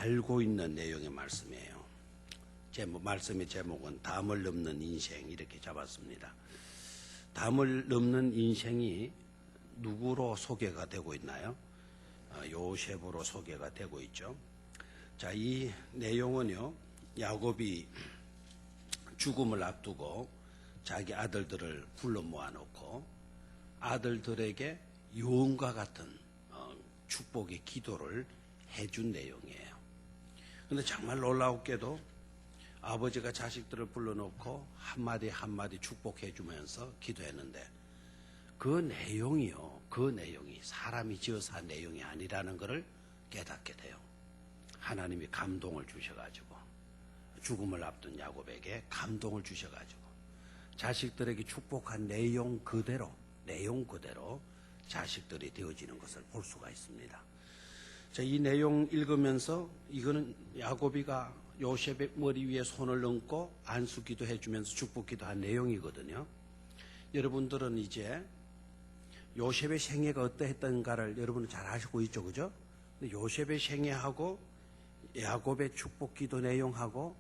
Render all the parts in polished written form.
알고 있는 내용의 말씀이에요. 말씀의 제목은 담을 넘는 인생 이렇게 잡았습니다. 담을 넘는 인생이 누구로 소개가 되고 있나요? 요셉으로 소개가 되고 있죠. 자, 이 내용은요, 야곱이 죽음을 앞두고 자기 아들들을 불러 모아놓고 아들들에게 유언과 같은 축복의 기도를 해준 내용이에요. 그런데 정말 놀라웠게도 아버지가 자식들을 불러놓고 한마디 한마디 축복해주면서 기도했는데 그 내용이 사람이 지어서 한 내용이 아니라는 것을 깨닫게 돼요. 하나님이 감동을 주셔가지고 죽음을 앞둔 야곱에게 감동을 주셔가지고 자식들에게 축복한 내용 그대로 자식들이 되어지는 것을 볼 수가 있습니다. 자, 이 내용 읽으면서 이거는 야곱이가 요셉의 머리 위에 손을 얹고 안수기도 해주면서 축복기도 한 내용이거든요. 여러분들은 이제 요셉의 생애가 어떠했던가를 여러분은 잘 아시고 있죠, 그죠? 요셉의 생애하고 야곱의 축복기도 내용하고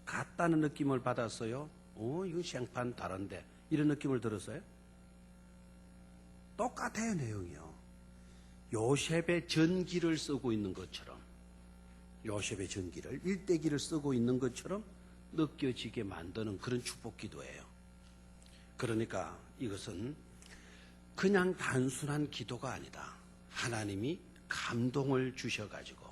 같다는 느낌을 받았어요. 이건 생판 다른데 이런 느낌을 들었어요? 똑같아요, 내용이요. 요셉의 전기를 쓰고 있는 것처럼, 요셉의 전기를 일대기를 쓰고 있는 것처럼 느껴지게 만드는 그런 축복기도예요. 그러니까 이것은 그냥 단순한 기도가 아니다. 하나님이 감동을 주셔가지고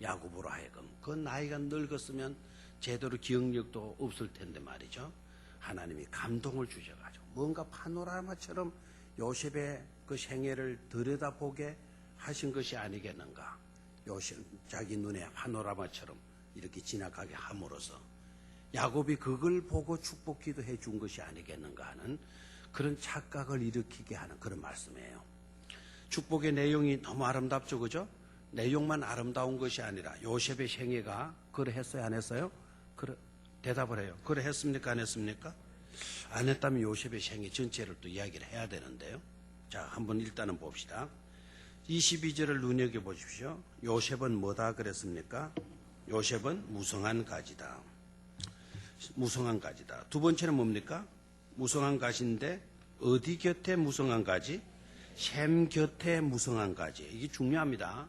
야곱으로 하여금, 그 나이가 늙었으면 제대로 기억력도 없을 텐데 말이죠. 하나님이 감동을 주셔가지고 뭔가 파노라마처럼 요셉의 그 생애를 들여다보게 하신 것이 아니겠는가. 요셉 자기 눈에 파노라마처럼 이렇게 지나가게 함으로써 야곱이 그걸 보고 축복기도 해준 것이 아니겠는가 하는 그런 착각을 일으키게 하는 그런 말씀이에요. 축복의 내용이 너무 아름답죠, 그죠? 내용만 아름다운 것이 아니라 요셉의 생애가 그래 했어요, 안 했어요? 그래, 대답을 해요. 그래 했습니까, 안 했습니까? 안 했다면 요셉의 생애 전체를 또 이야기를 해야 되는데요. 자, 한번 일단은 봅시다. 22절을 눈여겨보십시오. 요셉은 뭐다 그랬습니까? 요셉은 무성한 가지다. 무성한 가지다. 두 번째는 뭡니까? 무성한 가지인데 어디 곁에 무성한 가지? 셈 곁에 무성한 가지. 이게 중요합니다.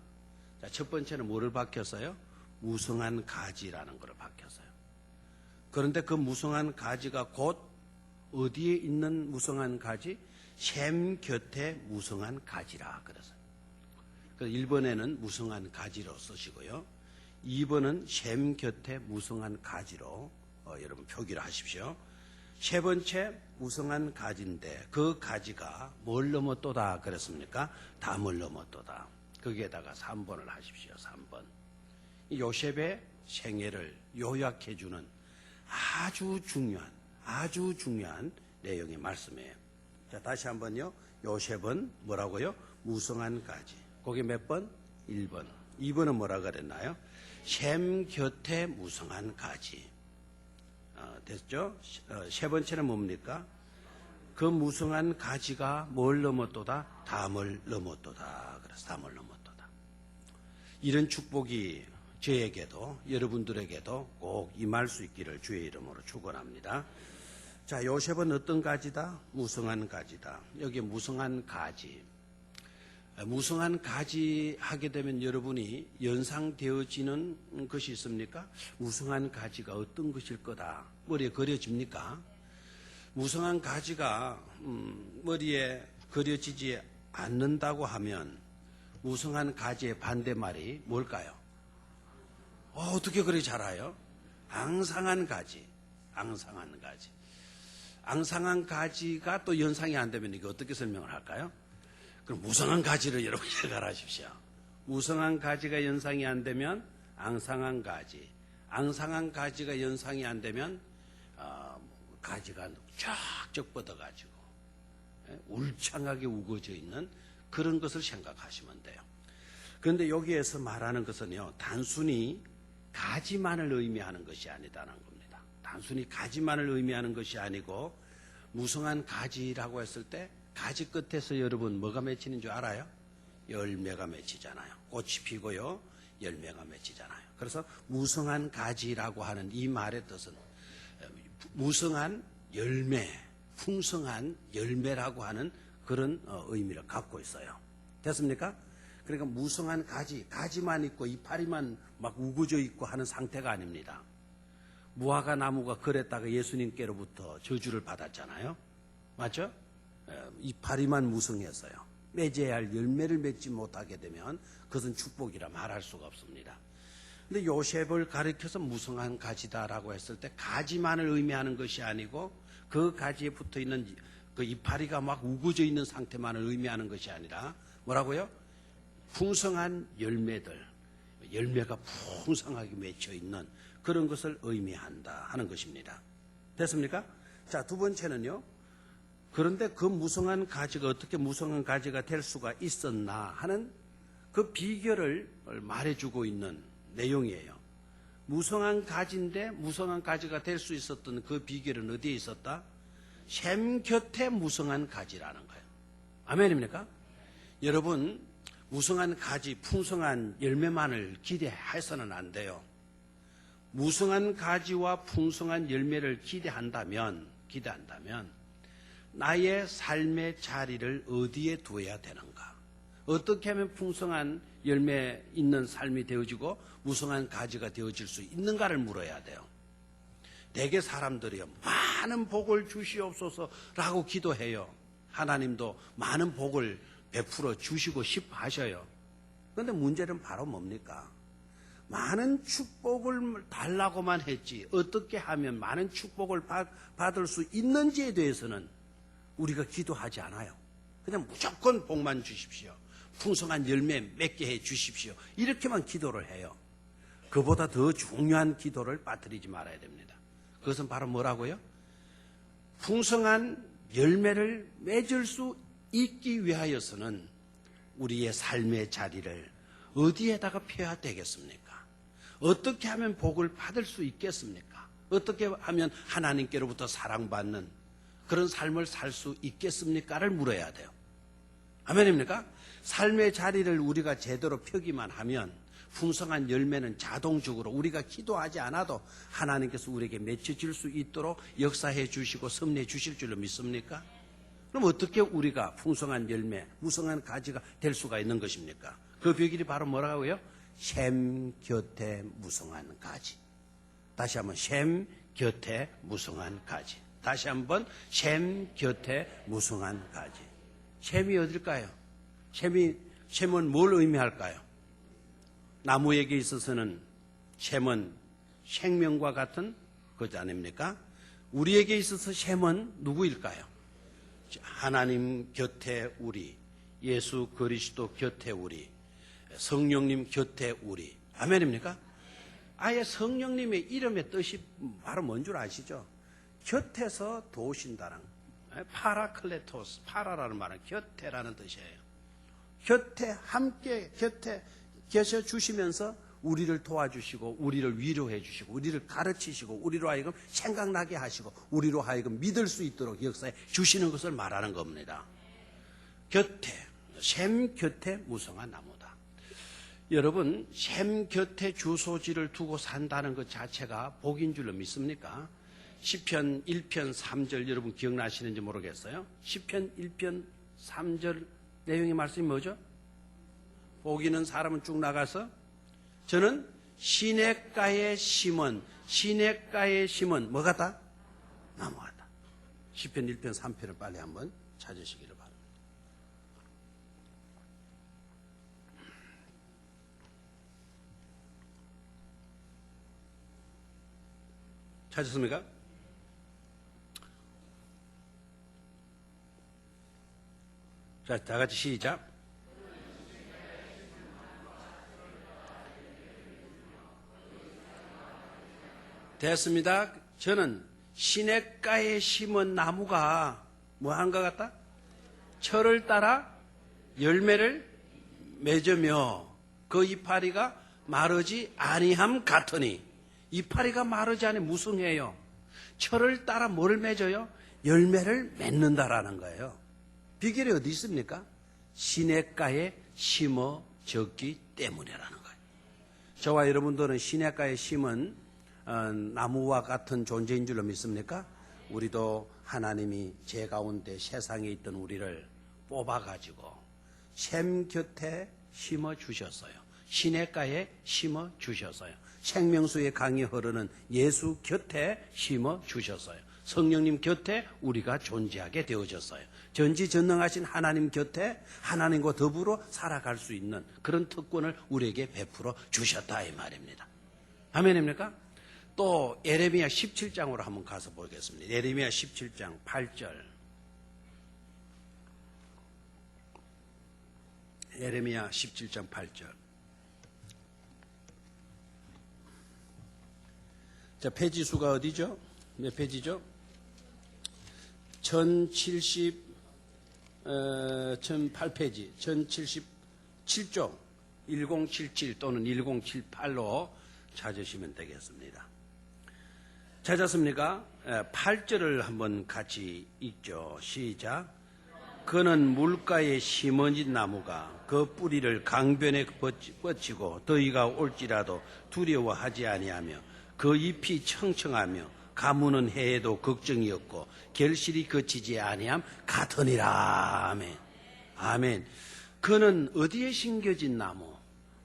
자, 첫 번째는 뭐를 박혔어요? 무성한 가지라는 것을 박혔어요. 그런데 그 무성한 가지가 곧 어디에 있는 무성한 가지? 셈 곁에 무성한 가지라 그랬어요. 그래서 1번에는 무성한 가지로 쓰시고요. 2번은 셈 곁에 무성한 가지로 여러분 표기를 하십시오. 세 번째 무성한 가지인데 그 가지가 뭘 넘었도다 그랬습니까? 담을 넘었도다. 거기에다가 3번을 하십시오. 3번. 요셉의 생애를 요약해주는 아주 중요한 내용의 말씀이에요. 자, 다시 한번요. 요셉은 뭐라고요? 무성한 가지. 거기 몇 번? 1번. 2번은 뭐라 그랬나요? 셈 곁에 무성한 가지. 됐죠? 세 번째는 뭡니까? 그 무성한 가지가 뭘 넘었도다? 담을 넘었도다. 그래서 담을 넘었도다. 이런 축복이 저에게도 여러분들에게도 꼭 임할 수 있기를 주의 이름으로 축원합니다. 자, 요셉은 어떤 가지다? 무성한 가지다. 여기 무성한 가지. 무성한 가지 하게 되면 여러분이 연상되어지는 것이 있습니까? 무성한 가지가 어떤 것일 거다. 머리에 그려집니까? 무성한 가지가 머리에 그려지지 않는다고 하면 무성한 가지의 반대말이 뭘까요? 어떻게 그리 잘 알아요? 앙상한 가지. 앙상한 가지. 앙상한 가지가 또 연상이 안 되면 이게 어떻게 설명을 할까요? 그럼 무성한 가지를 여러분 생각하십시오. 무성한 가지가 연상이 안 되면 앙상한 가지. 앙상한 가지가 연상이 안 되면 가지가 쫙쫙 뻗어가지고 울창하게 우거져 있는 그런 것을 생각하시면 돼요. 그런데 여기에서 말하는 것은요, 단순히 가지만을 의미하는 것이 아니다는 겁니다. 단순히 가지만을 의미하는 것이 아니고 무성한 가지라고 했을 때 가지 끝에서 여러분 뭐가 맺히는 줄 알아요? 열매가 맺히잖아요. 꽃이 피고요. 열매가 맺히잖아요. 그래서 무성한 가지라고 하는 이 말의 뜻은 무성한 열매, 풍성한 열매라고 하는 그런 의미를 갖고 있어요. 됐습니까? 그러니까 무성한 가지만 있고 이파리만 막 우거져 있고 하는 상태가 아닙니다. 무화과 나무가 그랬다가 예수님께로부터 저주를 받았잖아요. 맞죠? 이파리만 무성했어요. 맺어야 할 열매를 맺지 못하게 되면 그것은 축복이라 말할 수가 없습니다. 근데 요셉을 가리켜서 무성한 가지다라고 했을 때 가지만을 의미하는 것이 아니고 그 가지에 붙어 있는 그 이파리가 막 우거져 있는 상태만을 의미하는 것이 아니라 뭐라고요? 풍성한 열매들, 열매가 풍성하게 맺혀 있는 그런 것을 의미한다 하는 것입니다. 됐습니까? 자, 두 번째는요. 그런데 그 무성한 가지가 어떻게 무성한 가지가 될 수가 있었나 하는 그 비결을 말해주고 있는 내용이에요. 무성한 가지인데 무성한 가지가 될 수 있었던 그 비결은 어디에 있었다? 샘 곁에 무성한 가지라는 거예요. 아멘입니까? 여러분, 무성한 가지, 풍성한 열매만을 기대해서는 안 돼요. 무성한 가지와 풍성한 열매를 기대한다면 나의 삶의 자리를 어디에 두어야 되는가? 어떻게 하면 풍성한 열매 있는 삶이 되어지고 무성한 가지가 되어질 수 있는가를 물어야 돼요. 대개 사람들이요, 많은 복을 주시옵소서라고 기도해요. 하나님도 많은 복을 베풀어 주시고 싶어 하셔요. 그런데 문제는 바로 뭡니까? 많은 축복을 달라고만 했지 어떻게 하면 많은 축복을 받을 수 있는지에 대해서는 우리가 기도하지 않아요. 그냥 무조건 복만 주십시오. 풍성한 열매 맺게 해 주십시오. 이렇게만 기도를 해요. 그보다 더 중요한 기도를 빠뜨리지 말아야 됩니다. 그것은 바로 뭐라고요? 풍성한 열매를 맺을 수 있기 위하여서는 우리의 삶의 자리를 어디에다가 펴야 되겠습니까? 어떻게 하면 복을 받을 수 있겠습니까? 어떻게 하면 하나님께로부터 사랑받는 그런 삶을 살 수 있겠습니까를 물어야 돼요. 아멘입니까? 삶의 자리를 우리가 제대로 펴기만 하면 풍성한 열매는 자동적으로 우리가 기도하지 않아도 하나님께서 우리에게 맺혀질 수 있도록 역사해 주시고 섭리해 주실 줄로 믿습니까? 그럼 어떻게 우리가 풍성한 열매, 무성한 가지가 될 수가 있는 것입니까? 그 비결이 바로 뭐라고요? 샘 곁에 무성한 가지. 다시 한번 샘 곁에 무성한 가지. 다시 한번 샘 곁에 무성한 가지. 샘이 어딜까요? 샘은 뭘 의미할까요? 나무에게 있어서는 샘은 생명과 같은 것 아닙니까? 우리에게 있어서 샘은 누구일까요? 하나님 곁에 우리, 예수 그리스도 곁에 우리, 성령님 곁에 우리. 아멘입니까? 아예 성령님의 이름의 뜻이 바로 뭔 줄 아시죠? 곁에서 도우신다는, 파라클레토스, 파라라는 말은 곁에라는 뜻이에요. 곁에, 함께 곁에 계셔 주시면서 우리를 도와주시고 우리를 위로해 주시고 우리를 가르치시고 우리로 하여금 생각나게 하시고 우리로 하여금 믿을 수 있도록 역사해 주시는 것을 말하는 겁니다. 곁에, 샘 곁에 무성한 나무다. 여러분, 샘 곁에 주소지를 두고 산다는 것 자체가 복인 줄로 믿습니까? 시편 1편 3절 여러분 기억나시는지 모르겠어요. 시편 1편 3절 내용의 말씀이 뭐죠? 복 있는 사람은 쭉 나가서 저는 시냇가에 심은 뭐 같다? 나무 같다. 시편 1편 3편을 빨리 한번 찾으시기를 바랍니다. 찾았습니까? 자, 다 같이 시작. 됐습니다. 저는 시냇가에 심은 나무가 뭐한 것 같다? 철을 따라 열매를 맺으며 그 이파리가 마르지 아니함 같으니. 이파리가 마르지 않으면 무성해요. 철을 따라 뭘 맺어요? 열매를 맺는다라는 거예요. 비결이 어디 있습니까? 시냇가에 심어졌기 때문이라는 거예요. 저와 여러분들은 시냇가에 심은 나무와 같은 존재인 줄로 믿습니까? 우리도 하나님이 제 가운데 세상에 있던 우리를 뽑아가지고 샘 곁에 심어 주셨어요. 시냇가에 심어 주셨어요. 생명수의 강이 흐르는 예수 곁에 심어 주셨어요. 성령님 곁에 우리가 존재하게 되어졌어요. 전지전능하신 하나님 곁에 하나님과 더불어 살아갈 수 있는 그런 특권을 우리에게 베풀어 주셨다 이 말입니다. 아멘입니까? 또 예레미야 17장으로 한번 가서 보겠습니다. 예레미야 17장 8절. 예레미야 17장 8절. 자, 페이지 수가 어디죠? 몇 페이지죠? 1008페이지, 1077쪽, 1077 또는 1078로 찾으시면 되겠습니다. 찾았습니까? 8절을 한번 같이 읽죠. 시작. 그는 물가에 심어진 나무가 그 뿌리를 강변에 뻗치고 더위가 올지라도 두려워하지 아니하며 그 잎이 청청하며 가무는 해에도 걱정이 없고 결실이 그치지 아니함 같으니라. 아멘. 아멘. 그는 어디에 심겨진 나무?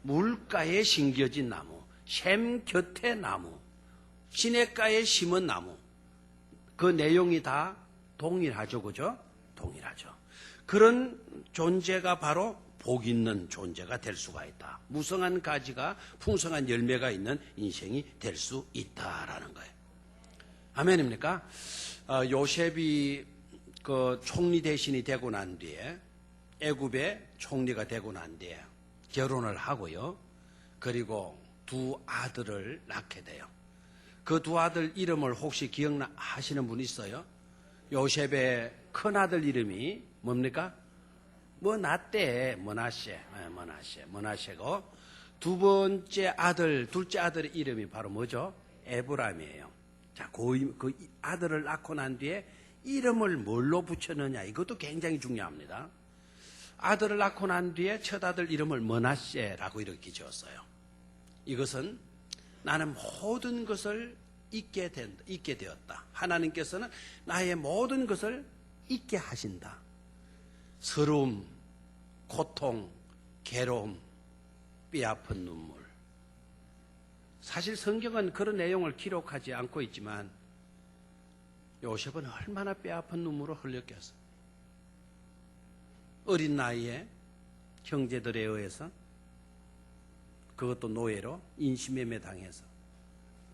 물가에 심겨진 나무, 샘 곁의 나무, 시냇가에 심은 나무. 그 내용이 다 동일하죠, 그죠? 동일하죠. 그런 존재가 바로 복 있는 존재가 될 수가 있다. 무성한 가지가 풍성한 열매가 있는 인생이 될 수 있다라는 거예요. 아멘입니까? 요셉이 그 총리 대신이 되고 난 뒤에, 애굽의 총리가 되고 난 뒤에 결혼을 하고요. 그리고 두 아들을 낳게 돼요. 그 두 아들 이름을 혹시 기억하시는 분 있어요? 요셉의 큰 아들 이름이 뭡니까? 머나세. 머나세고 두 번째 아들, 둘째 아들의 이름이 바로 뭐죠? 에브라임이에요. 자, 그 아들을 낳고 난 뒤에 이름을 뭘로 붙였느냐, 이것도 굉장히 중요합니다. 아들을 낳고 난 뒤에 첫 아들 이름을 머나세라고 이렇게 지었어요. 이것은 나는 모든 것을 잊게 되었다. 하나님께서는 나의 모든 것을 잊게 하신다. 서러움, 고통, 괴로움, 뼈아픈 눈물. 사실 성경은 그런 내용을 기록하지 않고 있지만 요셉은 얼마나 뼈아픈 눈물을 흘렸겠어. 어린 나이에 형제들에 의해서, 그것도 노예로 인신매매 당해서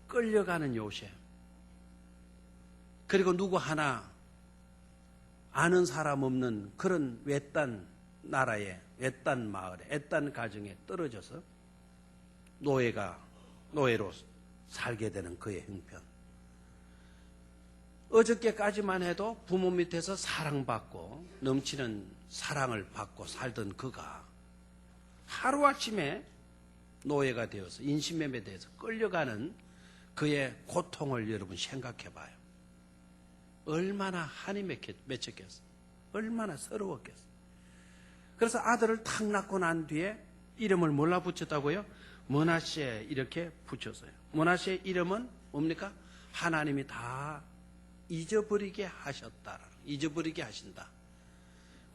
끌려가는 요셉. 그리고 누구 하나 아는 사람 없는 그런 외딴 나라에, 외딴 마을에, 외딴 가정에 떨어져서 노예로 살게 되는 그의 형편. 어저께까지만 해도 부모 밑에서 사랑받고 넘치는 사랑을 받고 살던 그가 하루아침에 노예가 되어서 인신매매돼서 끌려가는 그의 고통을 여러분 생각해 봐요. 얼마나 한이 맺혔겠어. 얼마나 서러웠겠어. 그래서 아들을 탁 낳고 난 뒤에 이름을 뭘로 붙였다고요? 머나세 이렇게 붙였어요. 머나세의 이름은 뭡니까? 하나님이 다 잊어버리게 하셨다. 잊어버리게 하신다.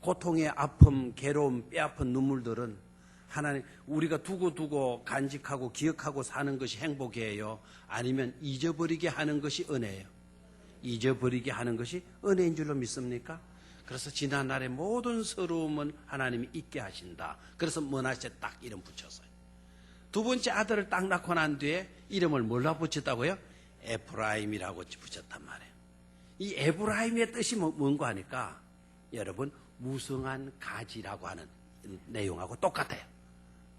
고통의 아픔, 괴로움, 뼈아픈 눈물들은 하나님, 우리가 두고 간직하고 기억하고 사는 것이 행복이에요? 아니면 잊어버리게 하는 것이 은혜예요? 잊어버리게 하는 것이 은혜인 줄로 믿습니까? 그래서 지난날의 모든 서러움은 하나님이 잊게 하신다. 그래서 머나세 딱 이름 붙였어요. 두 번째 아들을 딱 낳고 난 뒤에 이름을 뭘로 붙였다고요? 에프라임이라고 붙였단 말이에요. 이 에브라임의 뜻이 뭔가 하니까 여러분, 무성한 가지라고 하는 내용하고 똑같아요.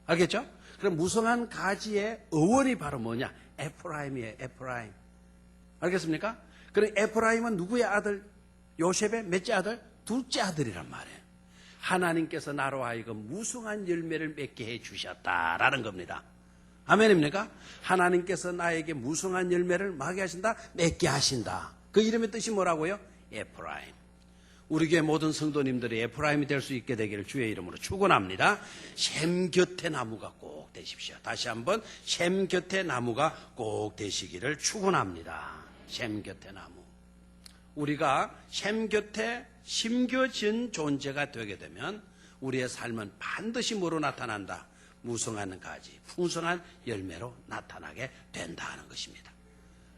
알겠죠? 그럼 무성한 가지의 어원이 바로 뭐냐? 에프라임이에요. 에프라임. 알겠습니까? 그럼 에프라임은 누구의 아들? 요셉의 몇째 아들? 둘째 아들이란 말이에요. 하나님께서 나로 하여금 무성한 열매를 맺게 해 주셨다라는 겁니다. 아멘입니까? 하나님께서 나에게 무성한 열매를 맺게 하신다? 맺게 하신다. 그 이름의 뜻이 뭐라고요? 에프라임. 우리 교회 모든 성도님들이 에프라임이 될 수 있게 되기를 주의 이름으로 축원합니다. 샘 곁에 나무가 꼭 되십시오. 다시 한번 샘 곁에 나무가 꼭 되시기를 축원합니다. 샘 곁에 나무. 우리가 샘 곁에 심겨진 존재가 되게 되면 우리의 삶은 반드시 뭐로 나타난다? 무성한 가지, 풍성한 열매로 나타나게 된다는 것입니다.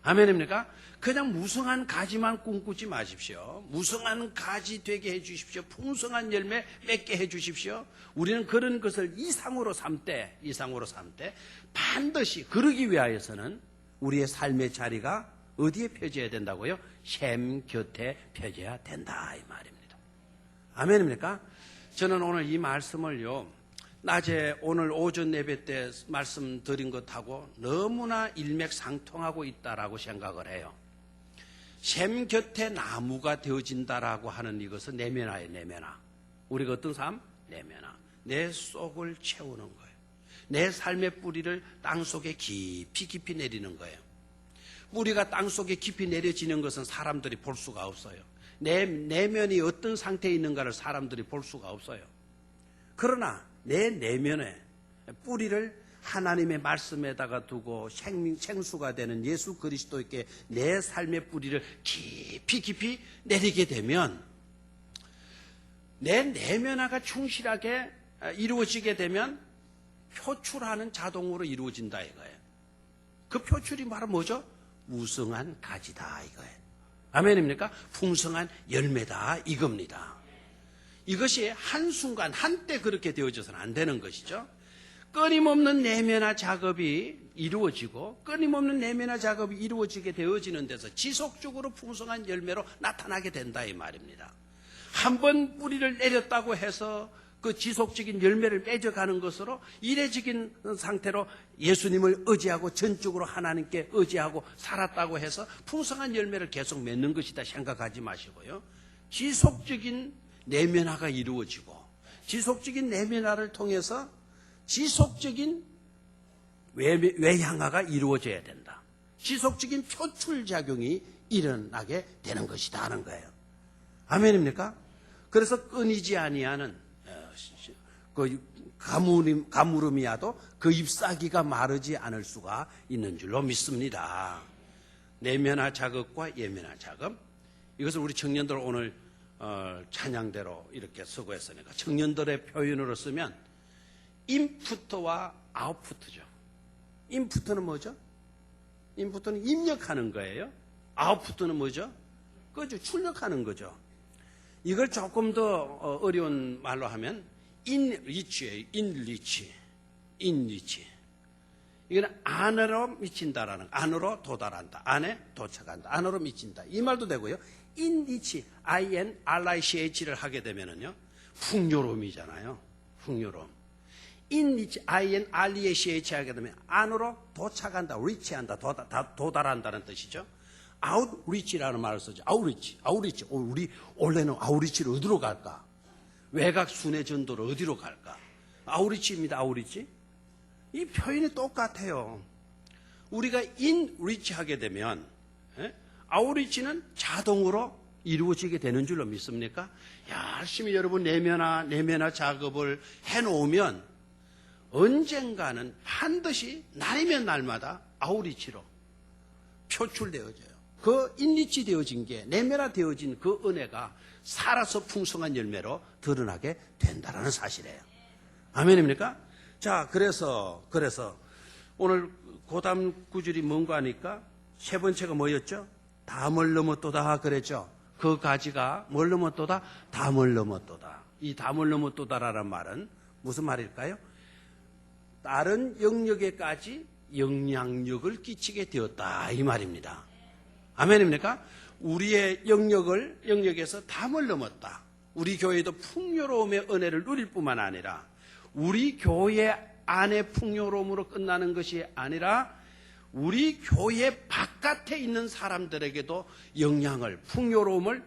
아멘입니까? 그냥 무성한 가지만 꿈꾸지 마십시오. 무성한 가지 되게 해 주십시오. 풍성한 열매 맺게 해 주십시오. 우리는 그런 것을 이상으로 삼되 반드시 그러기 위하여서는 우리의 삶의 자리가 어디에 펴져야 된다고요? 샘 곁에 펴져야 된다 이 말입니다. 아멘입니까? 저는 오늘 이 말씀을요, 낮에 오늘 오전 예배 때 말씀드린 것하고 너무나 일맥상통하고 있다라고 생각을 해요. 샘 곁에 나무가 되어진다라고 하는 이것은 내면화예요. 내면화. 우리가 어떤 삶? 내면화. 내 속을 채우는 거예요. 내 삶의 뿌리를 땅속에 깊이 내리는 거예요. 뿌리가 땅속에 깊이 내려지는 것은 사람들이 볼 수가 없어요. 내 내면이 어떤 상태에 있는가를 사람들이 볼 수가 없어요. 그러나 내 내면에 뿌리를 하나님의 말씀에다가 두고 생수가 되는 예수 그리스도께 내 삶의 뿌리를 깊이 내리게 되면 내 내면화가 충실하게 이루어지게 되면 표출하는 자동으로 이루어진다 이거예요. 그 표출이 바로 뭐죠? 무성한 가지다 이거예요. 아멘입니까? 풍성한 열매다 이겁니다. 이것이 한순간 한때 그렇게 되어져서는 안 되는 것이죠. 끊임없는 내면화 작업이 이루어지고 끊임없는 내면화 작업이 이루어지게 되어지는 데서 지속적으로 풍성한 열매로 나타나게 된다 이 말입니다. 한 번 뿌리를 내렸다고 해서 그 지속적인 열매를 맺어가는 것으로 이례적인 상태로 예수님을 의지하고 전적으로 하나님께 의지하고 살았다고 해서 풍성한 열매를 계속 맺는 것이다 생각하지 마시고요. 지속적인 내면화가 이루어지고 지속적인 내면화를 통해서 지속적인 외향화가 이루어져야 된다. 지속적인 표출작용이 일어나게 되는 것이다 하는 거예요. 아멘입니까? 그래서 끊이지 아니하는 그 가물음이야도 그 잎사귀가 마르지 않을 수가 있는 줄로 믿습니다. 내면화 작업과 예면화 작업, 이것을 우리 청년들 오늘 찬양대로 이렇게 수고했으니까 청년들의 표현으로 쓰면 인푸트와 아웃푸트죠. 인푸트는 뭐죠? 인푸트는 입력하는 거예요. 아웃푸트는 뭐죠? 그죠? 출력하는 거죠. 이걸 조금 더 어려운 말로 하면 인리치예요. 인리치. 이거는 안으로 미친다라는, 안으로 도달한다. 안에 도착한다. 안으로 미친다. 이 말도 되고요. 인리치, INRICH를 하게 되면은요, 풍요로움이잖아요. 풍요로움. 인리치, INREACH 하게 되면 안으로 도착한다. 리치한다. 도달한다는 뜻이죠. 아웃리치라는 말을 쓰죠. 아웃리치. 우리 원래는 아웃리치를 어디로 갈까? 외곽 순회 전도를 어디로 갈까? 아웃리치입니다. 아웃리치. 이 표현이 똑같아요. 우리가 인리치 하게 되면 아웃리치는 자동으로 이루어지게 되는 줄로 믿습니까? 열심히 여러분 내면화 작업을 해놓으면 언젠가는 반드시 날이면 날마다 아웃리치로 표출되어져요. 그 인리치 되어진 게, 내면화 되어진 그 은혜가 살아서 풍성한 열매로 드러나게 된다는 사실이에요. 아멘입니까? 자, 그래서 오늘 고담 구절이 뭔가 하니까 세 번째가 뭐였죠? 담을 넘었도다 그랬죠. 그 가지가 뭘 넘었도다? 담을 넘었도다. 이 담을 넘었도다라는 말은 무슨 말일까요? 다른 영역에까지 영향력을 끼치게 되었다 이 말입니다. 아멘입니까? 우리의 영역에서 담을 넘었다. 우리 교회도 풍요로움의 은혜를 누릴 뿐만 아니라 우리 교회 안의 풍요로움으로 끝나는 것이 아니라 우리 교회 바깥에 있는 사람들에게도 영향을, 풍요로움을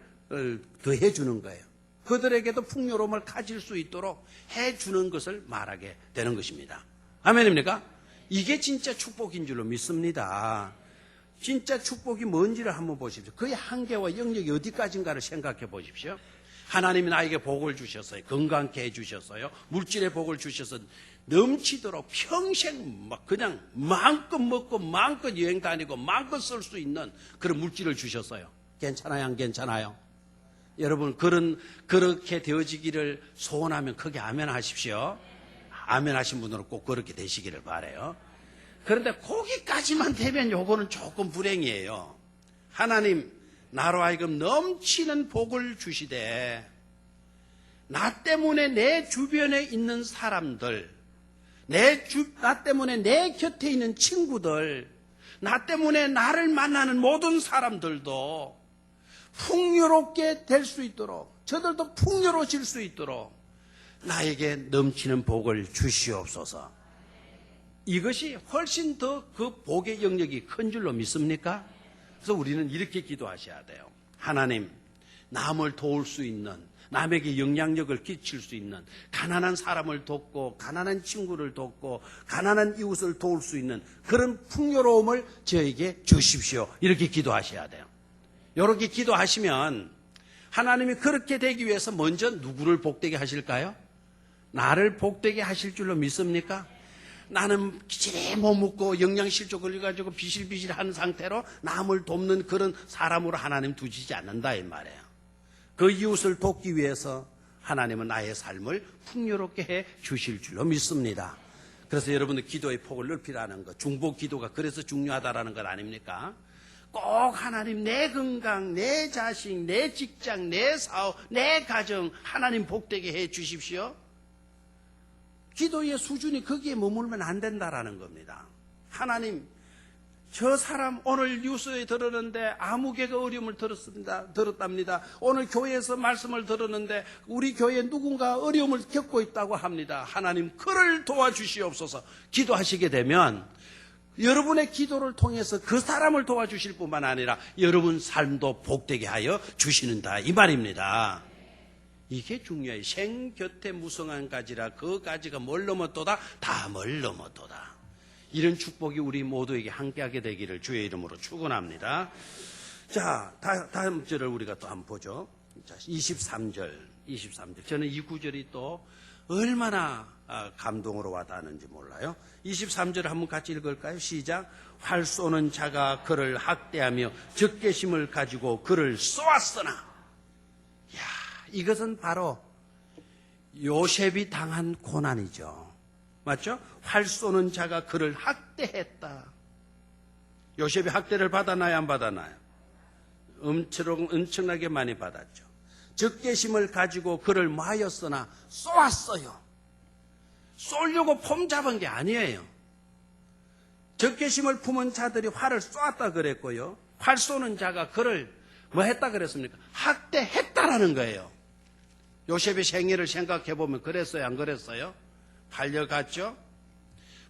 더해주는 거예요. 그들에게도 풍요로움을 가질 수 있도록 해주는 것을 말하게 되는 것입니다. 아멘입니까? 이게 진짜 축복인 줄로 믿습니다. 진짜 축복이 뭔지를 한번 보십시오. 그의 한계와 영역이 어디까지인가를 생각해 보십시오. 하나님이 나에게 복을 주셨어요. 건강케 해주셨어요. 물질의 복을 주셔서 넘치도록 평생 막 그냥 마음껏 먹고 마음껏 여행 다니고 마음껏 쓸 수 있는 그런 물질을 주셨어요. 괜찮아요? 안 괜찮아요? 여러분 그렇게 되어지기를 소원하면 크게 아멘 하십시오. 아멘 하신 분들은 꼭 그렇게 되시기를 바라요. 그런데 거기까지만 되면 요거는 조금 불행이에요. 하나님 나로 하여금 넘치는 복을 주시되 나 때문에 내 주변에 있는 사람들, 나 때문에 내 곁에 있는 친구들, 나 때문에 나를 만나는 모든 사람들도 풍요롭게 될 수 있도록, 저들도 풍요로워질 수 있도록 나에게 넘치는 복을 주시옵소서. 이것이 훨씬 더 그 복의 영역이 큰 줄로 믿습니까? 그래서 우리는 이렇게 기도하셔야 돼요. 하나님, 남을 도울 수 있는, 남에게 영향력을 끼칠 수 있는, 가난한 사람을 돕고 가난한 친구를 돕고 가난한 이웃을 도울 수 있는 그런 풍요로움을 저에게 주십시오. 이렇게 기도하셔야 돼요. 이렇게 기도하시면 하나님이 그렇게 되기 위해서 먼저 누구를 복되게 하실까요? 나를 복되게 하실 줄로 믿습니까? 나는 기질에 못 먹고 영양실조 걸려가지고 비실비실한 상태로 남을 돕는 그런 사람으로 하나님 두시지 않는다 이 말이에요. 그 이웃을 돕기 위해서 하나님은 나의 삶을 풍요롭게 해 주실 줄로 믿습니다. 그래서 여러분들 기도의 폭을 넓히라는 것, 중보 기도가 그래서 중요하다라는 것 아닙니까? 꼭 하나님 내 건강, 내 자식, 내 직장, 내 사업, 내 가정 하나님 복되게 해 주십시오. 기도의 수준이 거기에 머물면 안 된다라는 겁니다. 하나님, 저 사람 오늘 뉴스에 들었는데 아무개가 어려움을 들었답니다. 오늘 교회에서 말씀을 들었는데 우리 교회에 누군가 어려움을 겪고 있다고 합니다. 하나님, 그를 도와주시옵소서. 기도하시게 되면 여러분의 기도를 통해서 그 사람을 도와주실 뿐만 아니라 여러분 삶도 복되게 하여 주시는다 이 말입니다. 이게 중요해요. 생 곁에 무성한 가지라 그 가지가 뭘 넘었도다 다 뭘 넘었도다. 이런 축복이 우리 모두에게 함께하게 되기를 주의 이름으로 축원합니다. 자, 다음 절을 우리가 또 한번 보죠. 자, 23절. 저는 이 구절이 또 얼마나 감동으로 와닿는지 몰라요. 23절을 한번 같이 읽을까요? 시작. 활 쏘는 자가 그를 학대하며 적개심을 가지고 그를 쏘았으나. 야, 이것은 바로 요셉이 당한 고난이죠. 맞죠? 활 쏘는 자가 그를 학대했다. 요셉이 학대를 받았나요? 안 받았나요? 엄청나게 많이 받았죠. 적개심을 가지고 그를 마였으나 쏘았어요. 쏘려고 폼 잡은 게 아니에요. 적개심을 품은 자들이 활을 쏘았다 그랬고요. 활 쏘는 자가 그를 뭐 했다 그랬습니까? 학대했다라는 거예요. 요셉의 생애를 생각해 보면 그랬어요, 안 그랬어요? 팔려갔죠.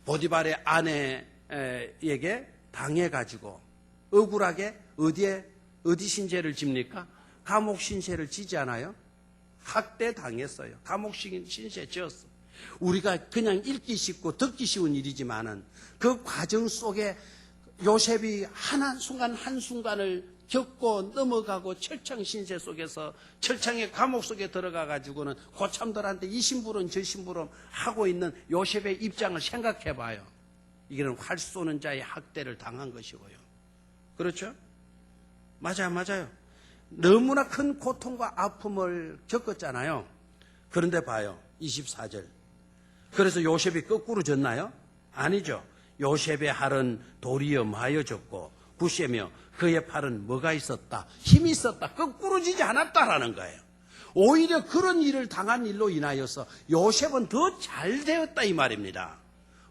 보디발의 아내에게 당해가지고 억울하게 어디 신세를 집니까? 감옥 신세를 지지 않아요? 학대 당했어요. 감옥 신세 지었어. 우리가 그냥 읽기 쉽고 듣기 쉬운 일이지만은 그 과정 속에 요셉이 한순간을 겪고 넘어가고 철창 신세 속에서 철창의 감옥 속에 들어가 가지고는 고참들한테 이 심부름 저 심부름 하고 있는 요셉의 입장을 생각해 봐요. 이게는 활 쏘는 자의 학대를 당한 것이고요. 그렇죠? 맞아요. 너무나 큰 고통과 아픔을 겪었잖아요. 그런데 봐요. 24절. 그래서 요셉이 거꾸로 졌나요? 아니죠. 요셉의 팔은 도리어 마여졌고 부세며 그의 팔은 뭐가 있었다? 힘이 있었다. 거꾸로 지지 않았다라는 거예요. 오히려 그런 일을 당한 일로 인하여서 요셉은 더 잘 되었다 이 말입니다.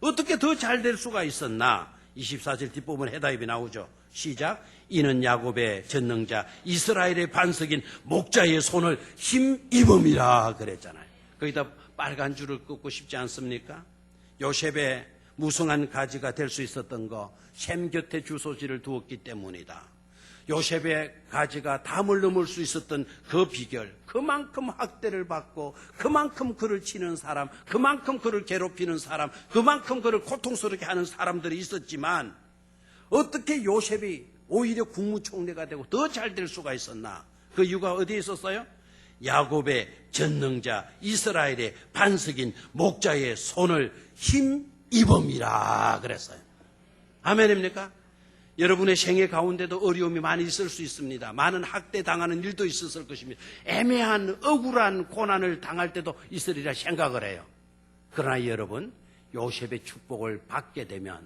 어떻게 더 잘 될 수가 있었나? 24절 뒷부분 해답이 나오죠. 시작. 이는 야곱의 전능자 이스라엘의 반석인 목자의 손을 힘입음이라 그랬잖아요. 거기다 빨간 줄을 긋고 싶지 않습니까? 요셉의 무성한 가지가 될 수 있었던 거 셈 곁에 주소지를 두었기 때문이다. 요셉의 가지가 담을 넘을 수 있었던 그 비결, 그만큼 학대를 받고 그만큼 그를 치는 사람, 그만큼 그를 괴롭히는 사람, 그만큼 그를 고통스럽게 하는 사람들이 있었지만 어떻게 요셉이 오히려 국무총리가 되고 더 잘 될 수가 있었나? 그 이유가 어디에 있었어요? 야곱의 전능자 이스라엘의 반석인 목자의 손을 힘입음이라 그랬어요. 아멘입니까? 여러분의 생애 가운데도 어려움이 많이 있을 수 있습니다. 많은 학대당하는 일도 있었을 것입니다. 애매한 억울한 고난을 당할 때도 있으리라 생각을 해요. 그러나 여러분, 요셉의 축복을 받게 되면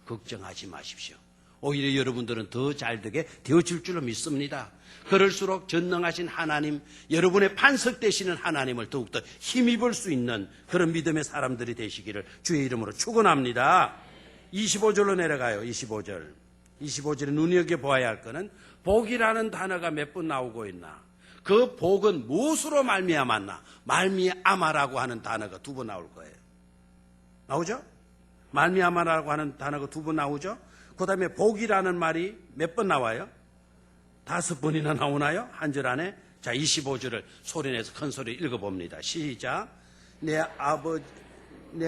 걱정하지 마십시오. 오히려 여러분들은 더 잘되게 되어질 줄로 믿습니다. 그럴수록 전능하신 하나님, 여러분의 반석 되시는 하나님을 더욱더 힘입을 수 있는 그런 믿음의 사람들이 되시기를 주의 이름으로 축원합니다. 25절로 내려가요. 25절에 눈여겨보아야 할 것은 복이라는 단어가 몇 번 나오고 있나. 그 복은 무엇으로 말미암았나. 말미암아라고 하는 단어가 2번 나올 거예요. 나오죠? 말미암아라고 하는 단어가 2번 나오죠? 그 다음에 복이라는 말이 몇 번 나와요? 5번이나 나오나요? 한 절 안에. 자, 25절을 소리내서 큰 소리 읽어봅니다. 시작. 내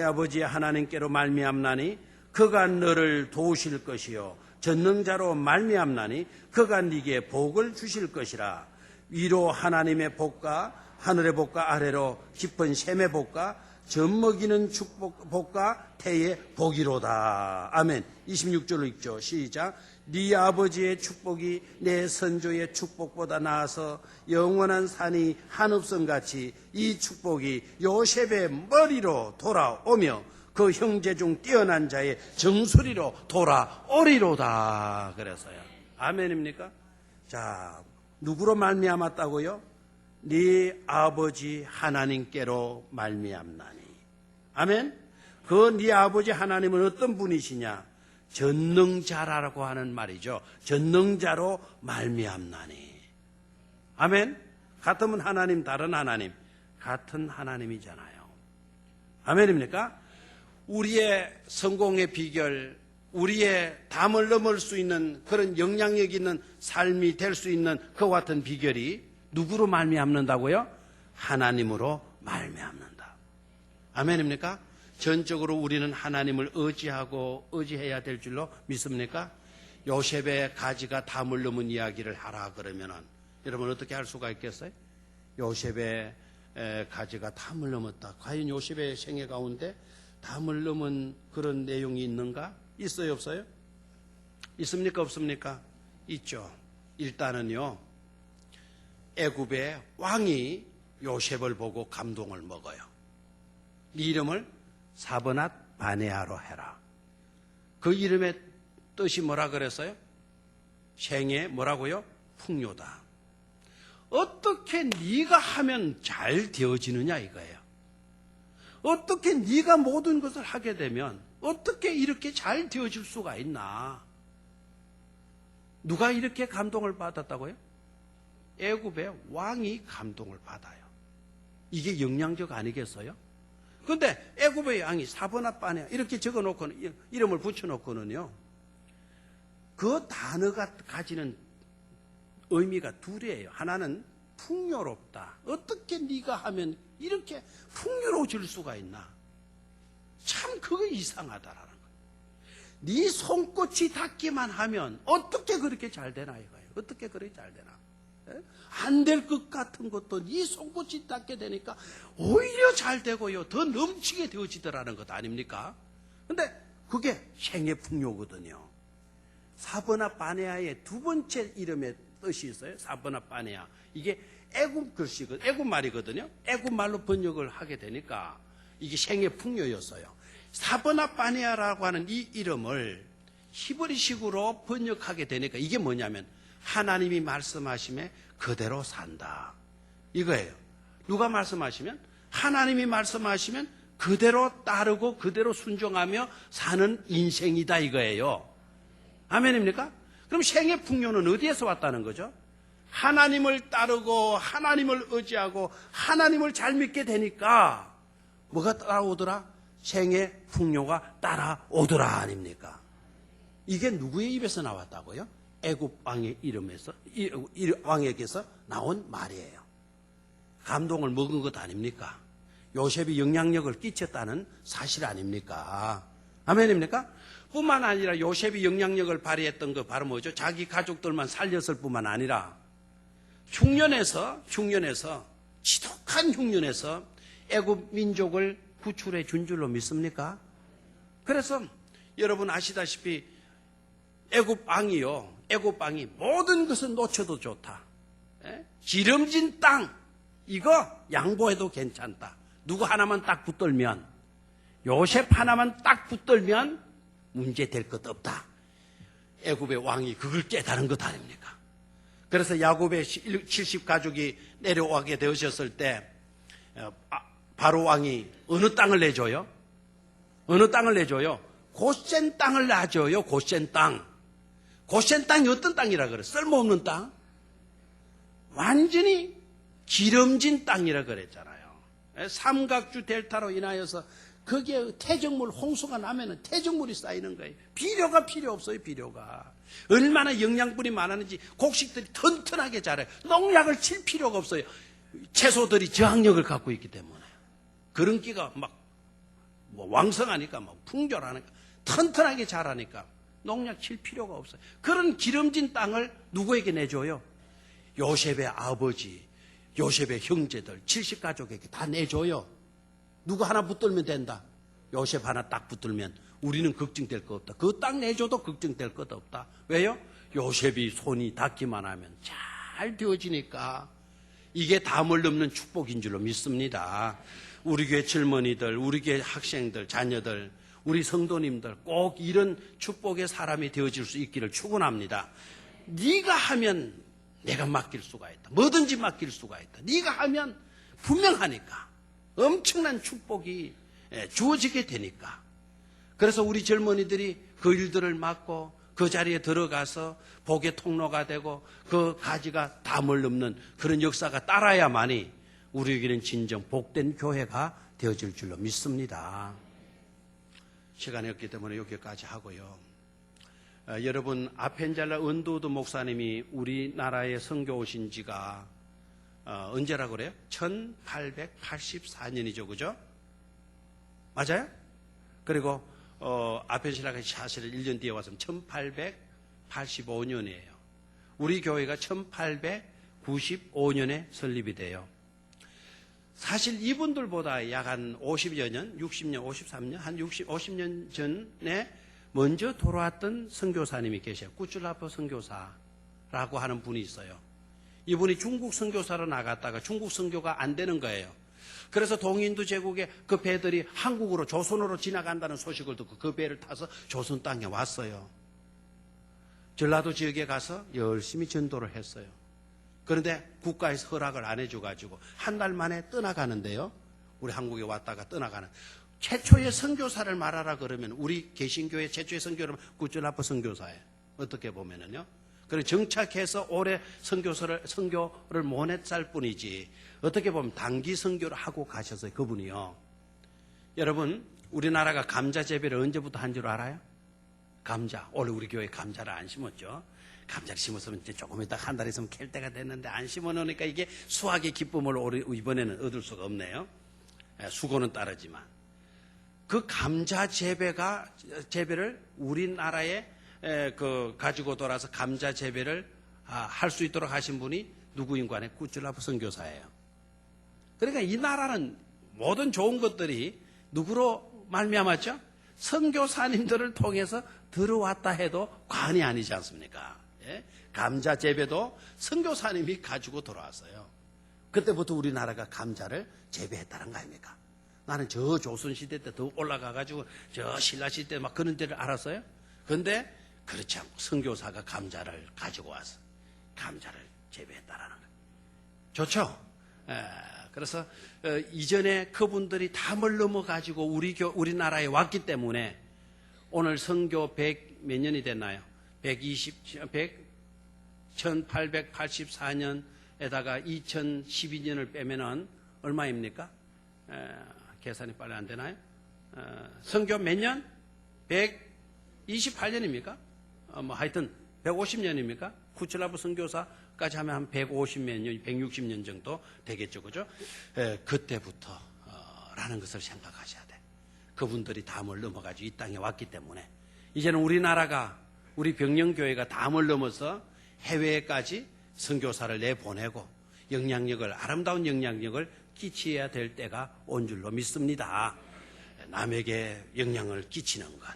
아버지 하나님께로 말미암나니 그가 너를 도우실 것이요 전능자로 말미암나니 그가 네게 복을 주실 것이라. 위로 하나님의 복과 하늘의 복과 아래로 깊은 샘의 복과 젖먹이는 축복 복과 태의 복이로다. 아멘. 26절로 읽죠. 시작. 네 아버지의 축복이 내 선조의 축복보다 나아서 영원한 산이 한읍성같이 이 축복이 요셉의 머리로 돌아오며 그 형제 중 뛰어난 자의 정수리로 돌아오리로다. 그래서요. 아멘입니까? 자, 누구로 말미암았다고요? 네 아버지 하나님께로 말미암나니. 아멘. 그 네 아버지 하나님은 어떤 분이시냐? 전능자라고 하는 말이죠. 전능자로 말미암나니. 아멘. 같으면 하나님, 다른 하나님, 같은 하나님이잖아요. 아멘입니까? 우리의 성공의 비결, 우리의 담을 넘을 수 있는 그런 영향력 있는 삶이 될 수 있는 그와 같은 비결이 누구로 말미암는다고요? 하나님으로 말미암는다. 아멘입니까? 전적으로 우리는 하나님을 의지해야 될 줄로 믿습니까? 요셉의 가지가 담을 넘은 이야기를 하라 그러면은 여러분 어떻게 할 수가 있겠어요? 요셉의 가지가 담을 넘었다. 과연 요셉의 생애 가운데 담을 넘은 그런 내용이 있는가? 있어요, 없어요? 있습니까, 없습니까? 있죠. 일단은요, 애굽의 왕이 요셉을 보고 감동을 먹어요. 이 이름을 사브낫 바네아로 해라. 그 이름의 뜻이 뭐라 그랬어요? 생애 뭐라고요? 풍요다. 어떻게 네가 하면 잘 되어지느냐 이거예요. 어떻게 네가 모든 것을 하게 되면 어떻게 이렇게 잘 되어질 수가 있나? 누가 이렇게 감동을 받았다고요? 애굽의 왕이 감동을 받아요. 이게 영향적 아니겠어요? 그런데 애굽의 왕이 사브낫 바네아 이렇게 적어놓고는 이름을 붙여놓고는요. 그 단어가 가지는 의미가 둘이에요. 하나는 풍요롭다. 어떻게 네가 하면 이렇게 풍요로워질 수가 있나? 참 그거 이상하다라는 거예요. 네 손끝이 닿기만 하면 어떻게 그렇게 잘 되나 이거예요. 어떻게 그렇게 잘 되나? 안 될 것 같은 것도 네 손끝이 닿게 되니까 오히려 잘 되고요. 더 넘치게 되어지더라는 것 아닙니까? 근데 그게 생애 풍요거든요. 사브낫 바네아의 두 번째 이름의 뜻이 있어요. 사브낫 바네아. 이게 애굽 글씨거든요. 애굽 말이거든요. 애굽 말로 번역을 하게 되니까 이게 생애 풍요였어요. 사브낫 바네아라고 하는 이 이름을 히브리식으로 번역하게 되니까 이게 뭐냐면 하나님이 말씀하심에 그대로 산다. 이거예요. 누가 말씀하시면? 하나님이 말씀하시면 그대로 따르고 그대로 순종하며 사는 인생이다 이거예요. 아멘입니까? 그럼 생애 풍요는 어디에서 왔다는 거죠? 하나님을 따르고 하나님을 의지하고 하나님을 잘 믿게 되니까 뭐가 따라오더라? 생애 풍요가 따라오더라 아닙니까? 이게 누구의 입에서 나왔다고요? 애굽 왕의 이름에서 왕에게서 나온 말이에요. 감동을 먹은 것 아닙니까? 요셉이 영향력을 끼쳤다는 사실 아닙니까? 아멘입니까? 뿐만 아니라 요셉이 영향력을 발휘했던 거 바로 뭐죠? 자기 가족들만 살렸을 뿐만 아니라 흉년에서 지독한 흉년에서 애굽 민족을 구출해 준 줄로 믿습니까? 그래서 여러분 아시다시피 애굽 왕이 모든 것을 놓쳐도 좋다. 기름진 땅 이거 양보해도 괜찮다. 누구 하나만 딱 붙들면, 요셉 하나만 딱 붙들면 문제 될 것 없다. 애굽의 왕이 그걸 깨달은 것 아닙니까? 그래서 야곱의 70 가족이 내려오게 되셨을 때 바로 왕이 어느 땅을 내줘요? 어느 땅을 내줘요? 고센 땅을 놔줘요. 고센 땅. 고센 땅이 어떤 땅이라 그래? 쓸모없는 땅? 완전히 기름진 땅이라 그랬잖아요. 삼각주 델타로 인하여서 거기에 태적물 홍수가 나면은 태적물이 쌓이는 거예요. 비료가 필요 없어요. 비료가 얼마나 영양분이 많았는지 곡식들이 튼튼하게 자라요. 농약을 칠 필요가 없어요. 채소들이 저항력을 갖고 있기 때문에. 그런 끼가 막 뭐 왕성하니까 막 풍조하니까 튼튼하게 자라니까 농약 칠 필요가 없어요. 그런 기름진 땅을 누구에게 내줘요? 요셉의 아버지, 요셉의 형제들 70가족에게 다 내줘요. 누구 하나 붙들면 된다. 요셉 하나 딱 붙들면 우리는 걱정될 것 없다. 그 땅 내줘도 걱정될 것 없다. 왜요? 요셉이 손이 닿기만 하면 잘 되어지니까. 이게 담을 넘는 축복인 줄로 믿습니다. 우리 교회 젊은이들, 우리 교회 학생들, 자녀들, 우리 성도님들 꼭 이런 축복의 사람이 되어질 수 있기를 축원합니다. 네가 하면 내가 맡길 수가 있다. 뭐든지 맡길 수가 있다. 네가 하면 분명하니까. 엄청난 축복이 주어지게 되니까. 그래서 우리 젊은이들이 그 일들을 맡고 그 자리에 들어가서 복의 통로가 되고 그 가지가 담을 넘는 그런 역사가 따라야만이 우리에게는 진정 복된 교회가 되어질 줄로 믿습니다. 시간이 없기 때문에 여기까지 하고요. 여러분 아펜젤라 은도우드 목사님이 우리나라에 선교 오신 지가 언제라고 그래요? 1884년이죠. 그죠? 맞아요? 그리고 아펜젤라가 사실 1년 뒤에 와서 1885년이에요. 우리 교회가 1895년에 설립이 돼요. 사실 이분들보다 약 한 50여 년, 60년, 53년, 한 50년 전에 먼저 돌아왔던 선교사님이 계셔요. 꾸출라퍼 선교사라고 하는 분이 있어요. 이분이 중국 선교사로 나갔다가 중국 선교가 안 되는 거예요. 그래서 동인도 제국의 그 배들이 한국으로 조선으로 지나간다는 소식을 듣고 그 배를 타서 조선 땅에 왔어요. 전라도 지역에 가서 열심히 전도를 했어요. 그런데 국가에서 허락을 안 해줘가지고 한 달 만에 떠나가는데요. 우리 한국에 왔다가 떠나가는. 최초의 선교사를 말하라 그러면 우리 개신교의 최초의 선교는 꾸출라퍼 선교사예요. 어떻게 보면은요. 그리고 정착해서 오래 선교를 못 했을 뿐이지 어떻게 보면 단기 선교를 하고 가셨어요. 그분이요. 여러분 우리나라가 감자 재배를 언제부터 한 줄 알아요? 감자. 원래 우리 교회 감자를 안 심었죠. 감자를 심었으면 이제 조금 있다 한 달 있으면 캘 때가 됐는데 안 심어놓으니까 이게 수확의 기쁨을 이번에는 얻을 수가 없네요. 수고는 따르지만. 그 감자 재배를 우리나라에 가지고 돌아서 감자 재배를 할 수 있도록 하신 분이 누구인 간에 꾸출라퍼 선교사예요. 그러니까 이 나라는 모든 좋은 것들이 누구로 말미암았죠? 선교사님들을 통해서 들어왔다 해도 과언이 아니지 않습니까? 예? 감자 재배도 선교사님이 가지고 돌아왔어요. 그때부터 우리나라가 감자를 재배했다는 거 아닙니까? 나는 저 조선시대 때 더 올라가가지고 저 신라시대 막 그런 데를 알았어요. 그런데 그렇지 않고 선교사가 감자를 가지고 와서 감자를 재배했다라는 거예요. 좋죠? 그래서 이전에 그분들이 담을 넘어가지고 우리나라에 왔기 때문에 오늘 선교 100 몇 년이 됐나요? 1884년에다가 2012년을 빼면은 얼마입니까? 계산이 빨리 안 되나요? 선교 몇 년? 128년입니까? 뭐 하여튼 150년입니까? 꾸출라퍼 선교사까지 하면 한 150몇 년, 160년 정도 되겠죠. 그죠? 그때부터 라는 것을 생각하셔야 돼. 그분들이 담을 넘어가지고 이 땅에 왔기 때문에 이제는 우리나라가 우리 병영교회가 담을 넘어서 해외에까지 선교사를 내보내고 영향력을, 아름다운 영향력을 끼쳐야 될 때가 온 줄로 믿습니다. 남에게 영향을 끼치는 것,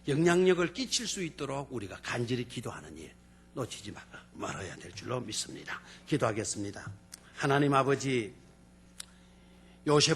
영향력을 끼칠 수 있도록 우리가 간절히 기도하는 일 놓치지 말아야 될 줄로 믿습니다. 기도하겠습니다. 하나님 아버지, 요셉